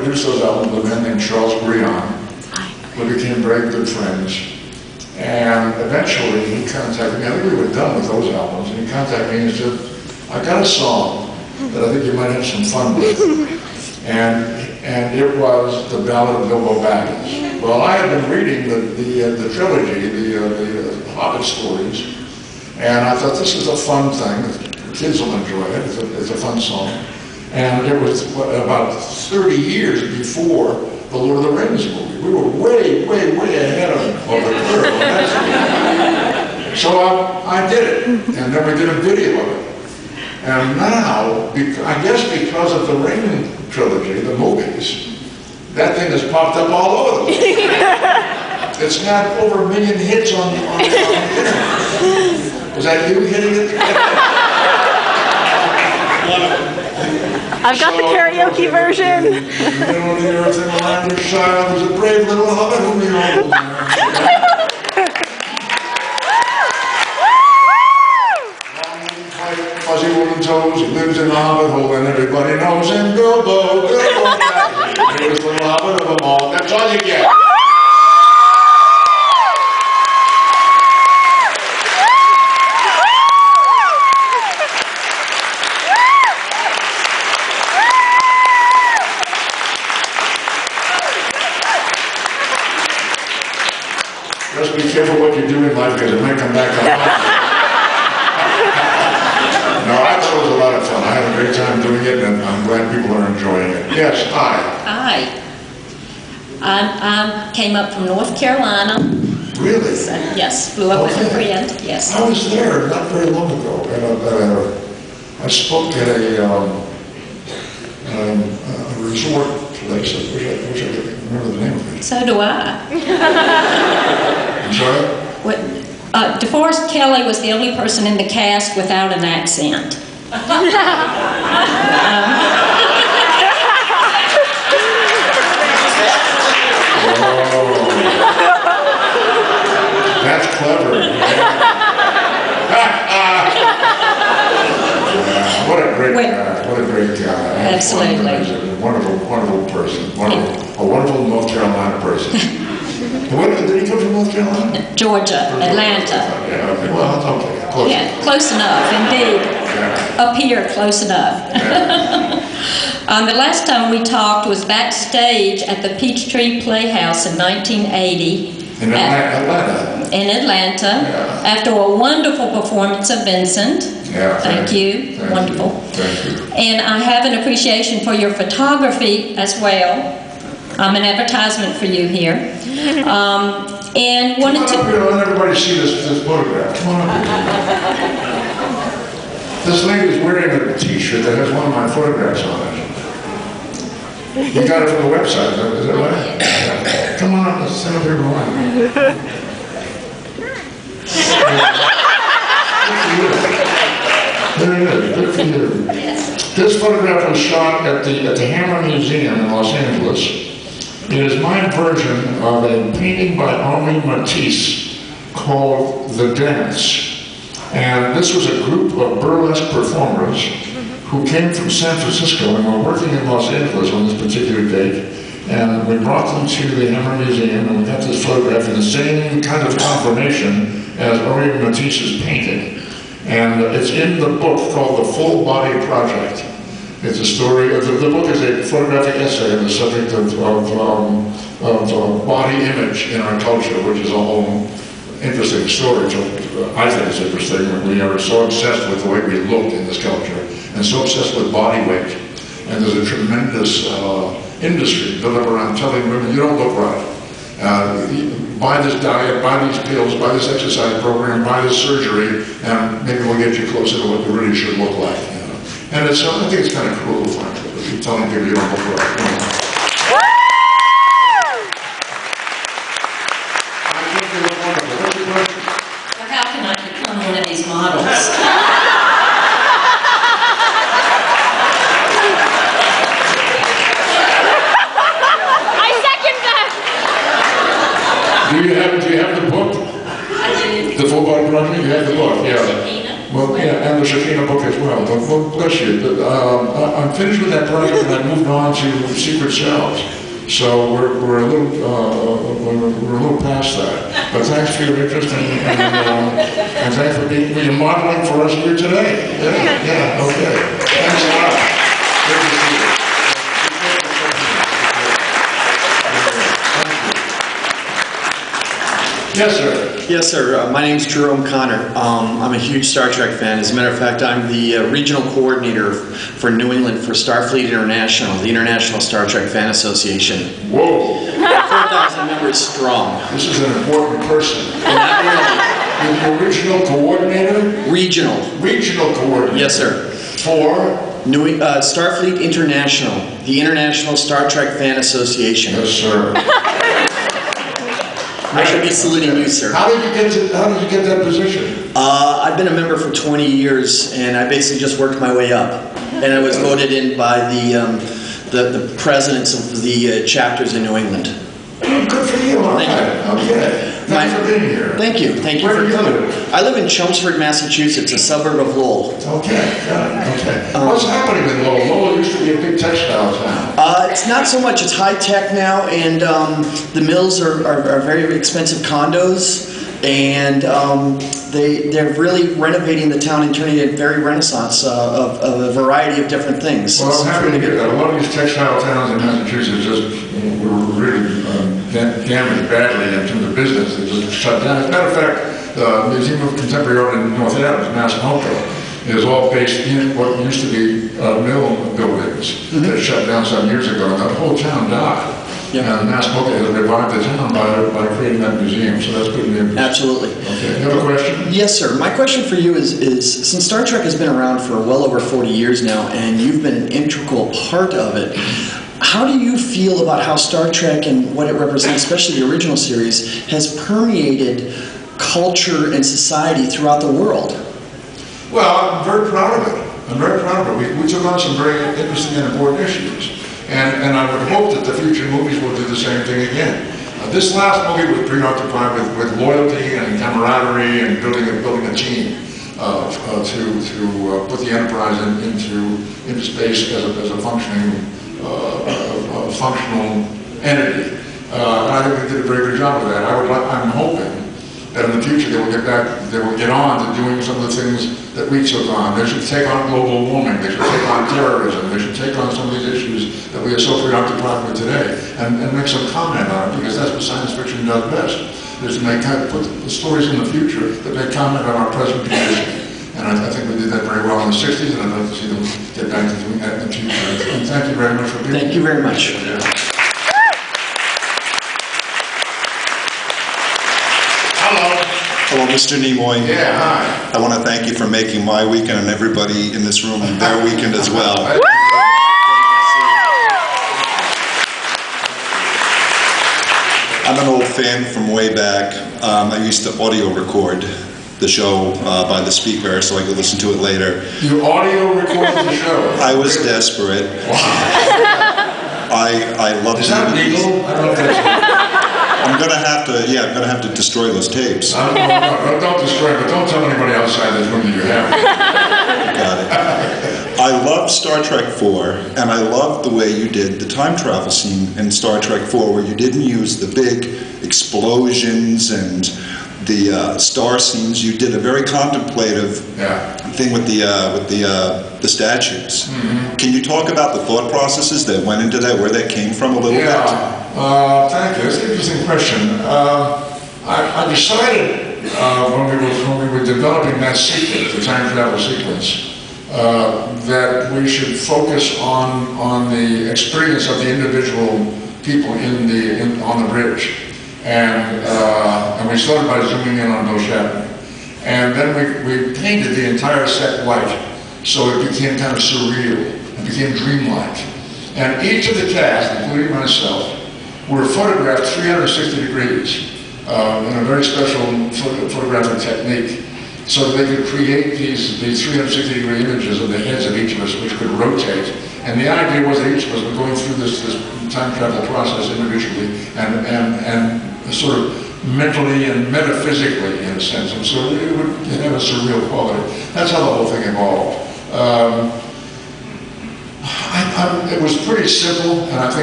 produced those albums with a man named Charles Brion. We became very good friends. And eventually he contacted me. I think we were done with those albums. And he contacted me and said, I got a song that I think you might have some fun with. And it was the Ballad of Bilbo Baggins. Well, I had been reading the trilogy, the Hobbit stories, and I thought this is a fun thing. The kids will enjoy it. It's a fun song. And it was about 30 years before the Lord of the Rings movie. We were way, way, way ahead of the curve on that. So I did it, and then we did a video of it. And now, I guess because of the Ring trilogy, the movies, that thing has popped up all over the place. It's had over 1 million hits on the internet. Is that you hitting it? I've got the karaoke version. In the middle of the earth in the land of Shire was a brave little hobbit whom we all know. Fuzzy wooden toes, he lives in a hobbit hole and everybody knows him. Bilbo, Bilbo Baggins. He was the hobbit of them all. That's all you get. Just be careful what you do in life because it might come back up. No, I thought it was a lot of fun. I had a great time doing it, and I'm glad people are enjoying it. Yes, hi. I came up from North Carolina. Really? So, yes, flew up with a friend. Yes. I was there not very long ago. I spoke at a resort place. I wish I could remember the name of it. So do I. I'm sorry? DeForest Kelley was the only person in the cast without an accent. That's clever. What a great guy. What a great guy. Absolutely. A wonderful, wonderful person. A wonderful North Carolina person. Did he come from North Carolina? Georgia, Atlanta. Yeah, okay. Well, okay. Close. Yeah, close enough, indeed. Yeah. Up here, close enough. Yeah. The last time we talked was backstage at the Peachtree Playhouse in 1980. In Atlanta. In Atlanta. Yeah. After a wonderful performance of Vincent. Yeah. Thank you. Wonderful. Thank you. And I have an appreciation for your photography as well. I'm an advertisement for you here. And wanted to... Come on up here, let everybody see this photograph. Come on up here. This lady's wearing a t-shirt that has one of my photographs on it. You got it from the website, is that right? Yeah. Come on up, let's stand up here and run. There it is, good for you. This photograph was shot at the Hammer Museum in Los Angeles. It is my version of a painting by Henri Matisse called The Dance. And this was a group of burlesque performers who came from San Francisco and were working in Los Angeles on this particular date. And we brought them to the Hammer Museum and we got this photograph in the same kind of conformation as Henri Matisse's painting. And it's in the book called The Full Body Project. It's a story, the book is a photographic essay on the subject of body image in our culture, which is a whole interesting story. I think it's interesting. We are so obsessed with the way we look in this culture, and so obsessed with body weight. And there's a tremendous industry built up around telling women, you don't look right. Buy this diet, buy these pills, buy this exercise program, buy this surgery, and maybe we'll get you closer to what you really should look like. And it's, I think it's kind of cruel, frankly, if you're telling people you don't look right. I think they look wonderful. What's your question? Well, how can I become one of these models? I second that. Do you have the book? I do. The Full Body Project? You have the book, yeah. Is it Nina? Well, yeah, and the Shekinah book as well. But well, bless you. I'm finished with that project, and I moved on to Secret Selves. So we're a little past that. But thanks for your interest and thanks for being modeling for us here today. Yeah, okay. Thanks a lot. Good to see you. Yes, sir. Yes, sir. My name's Jerome Connor. I'm a huge Star Trek fan. As a matter of fact, I'm the regional coordinator for New England for Starfleet International, the International Star Trek Fan Association. Whoa. 4,000 members strong. This is an important person. Not really. The regional coordinator? Regional. Regional coordinator. Yes, sir. For? Starfleet International, the International Star Trek Fan Association. Yes, sir. I should be saluting you, sir. How did you get that position? I've been a member for 20 years, and I basically just worked my way up. And I was voted in by the presidents of the chapters in New England. Good for you. All Thank right. you. Okay. Thanks for being here. Thank you. Thank you Where for do you coming. live? I live in Chelmsford, Massachusetts, a suburb of Lowell. Okay. Got it. Okay. What's happening in Lowell? Lowell used to be a big textile town. It's not so much. It's high tech now, and the mills are very expensive condos, and they're really renovating the town and turning it very renaissance of a variety of different things. Well, I'm happy to hear that. A lot of these textile towns in Massachusetts just were really damaged badly in terms of business. They just shut down. As a matter of fact, the Museum of Contemporary Art in North Adams, Massachusetts, is all based in what used to be mill buildings that shut down some years ago, and the whole town died. Yeah. And Massachusetts has revived the town by creating that museum, so that's good news. Absolutely. Okay. You have a question? Yes, sir. My question for you is since Star Trek has been around for well over 40 years now, and you've been an integral part of it, how do you feel about how Star Trek and what it represents, especially the original series, has permeated culture and society throughout the world? Well, I'm very proud of it. I'm very proud of it. We took on some very interesting and important issues. And I would hope that the future movies will do the same thing again. This last movie was preoccupied with loyalty and camaraderie and building a team to put the Enterprise into space as a functioning, functional entity. And I think they did a very good job of that. I'm hoping that in the future they will get on to doing some of the things that we took on. They should take on global warming, they should take on terrorism, they should take on some of these issues that we are so preoccupied with today and make some comment on it, because that's what science fiction does best, is to put the stories in the future that make comment on our present condition. And I think we did that very well in the 60s, and I'd like to see them get back to doing that in the future. And thank you very much for being here. Thank you very much. Yeah. Hello, Mr. Nimoy. Yeah, hi. I want to thank you for making my weekend and everybody in this room their weekend as well. I'm an old fan from way back. I used to audio record the show by the speaker so I could listen to it later. You audio recorded the show? I was desperate. Wow. I love Is that legal? I don't know if that's I'm gonna have to destroy those tapes. No, don't destroy it, but don't tell anybody outside this room that you have it. Got it. I love Star Trek 4, and I love the way you did the time travel scene in Star Trek 4, where you didn't use the big explosions and the star scenes. You did a very contemplative thing with the statues. Mm-hmm. Can you talk about the thought processes that went into that, where that came from a little bit? Thank you. That's an interesting question. I decided when we were developing that sequence, the time travel sequence, that we should focus on the experience of the individual people on the bridge, and we started by zooming in on Bill Shatner, and then we painted the entire set white, so it became kind of surreal. It became dreamlike, and each of the cast, including myself, were photographed 360 degrees in a very special photographic technique, so that they could create these 360-degree images of the heads of each of us, which could rotate. And the idea was that each of us were going through this time travel process individually and sort of mentally and metaphysically, in a sense, and so it would have a surreal quality. That's how the whole thing evolved. It was pretty simple, and I think